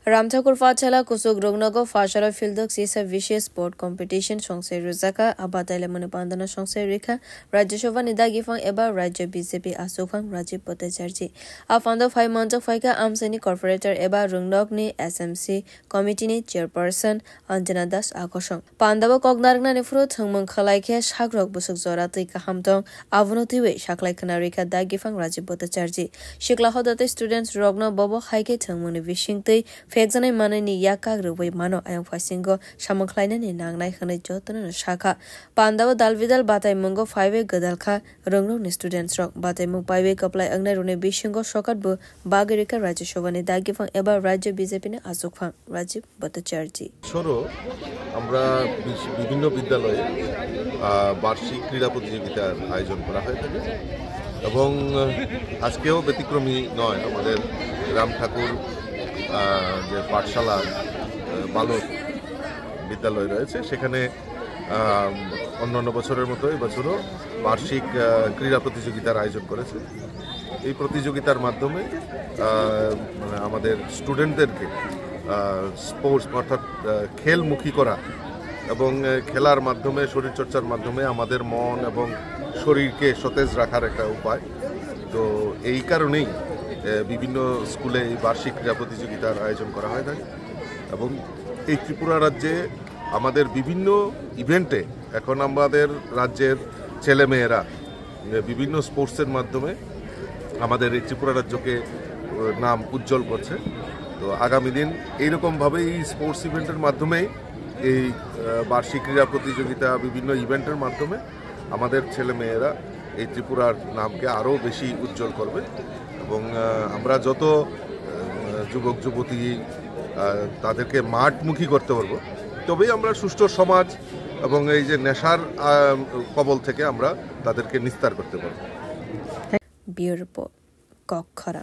Ramthakur Fathala Kusuk Rognago Fashara Fieldok Sisa Vicious Sport Competition Songse Ruzaka Abatale Munipandana Songse Rika Rajashova Nidagifang Eba Raja BJP Asukang Rajib Potecharji Afando 5 months of Faika Amsani Corporator Eba Rungnogni SMC Committee ni Chairperson Anjana Das Akoshong Pandava Kognargna Nifru Thangmung Khalaike Shagrok Busuk Zorati Kahamtong Avunotiwe Shaklai Kanarika Dagifang Rajib Potecharji Shikla Hodate students Rogna Bobo Haike Thangmuni Vishingte Fekzanai manani yakag rubai mano ayang fasingo samanklainani nangnai khane jotana shaka Pandava dalvidal batai mungo 5 gadalkha rongrong ni students rok batai mung paiwe kaplai angnai rune bishingo shokat bu bagirika Rajashovani dagifang eba Rajya BJP ne asukfang Rajib Bhattacharya সরো আমরা বিভিন্ন বিদ্যালয়ে বার্ষিক ক্রীড়া প্রতিযোগিতার আয়োজন করা হয়ে থাকে এবং আজকেও ব্যতিক্রমী নয় আমাদের রামঠাকুর যে পাঠশালা বালক বিদ্যালয় রয়েছে সেখানে অন্যান্য বছরের মতো এই বছরও বার্ষিক ক্রীড়া প্রতিযোগিতার আয়োজন করেছে এই প্রতিযোগিতার মাধ্যমে আমাদের স্টুডেন্টদেরকে স্পোর্টস অর্থাৎ খেলমুখী করা এবং খেলার মাধ্যমে শরীরচর্চার মাধ্যমে আমাদের মন এবং শরীরকে সতেজ রাখার একটা উপায় তো এই কারণেই বিভিন্ন স্কুলে এই বার্ষিক ক্রীড়া প্রতিযোগিতার আয়োজন করা হয় থাকে এবং এই ত্রিপুরা রাজ্যে আমাদের বিভিন্ন ইভেন্টে এখন আমাদের রাজ্যের ছেলেমেয়েরা বিভিন্ন স্পোর্টসের মাধ্যমে আমাদের এই ত্রিপুরা রাজ্যকে নাম উজ্জ্বল করছে তো আগামী দিন এইরকমভাবেই স্পোর্টস ইভেন্টের মাধ্যমেই এই বার্ষিক ক্রীড়া প্রতিযোগিতা বিভিন্ন ইভেন্টের মাধ্যমে আমাদের ছেলেমেয়েরা এই ত্রিপুরার নামকে আরও বেশি উজ্জ্বল করবে এবং আমরা যত যুবক যুবতী তাদেরকে মাঠমুখী করতে পারবো তবেই আমরা সুষ্ঠু সমাজ এবং এই যে নেশার কবল থেকে আমরা তাদেরকে নিস্তার করতে পারবো। Bureau report কক্ষরা।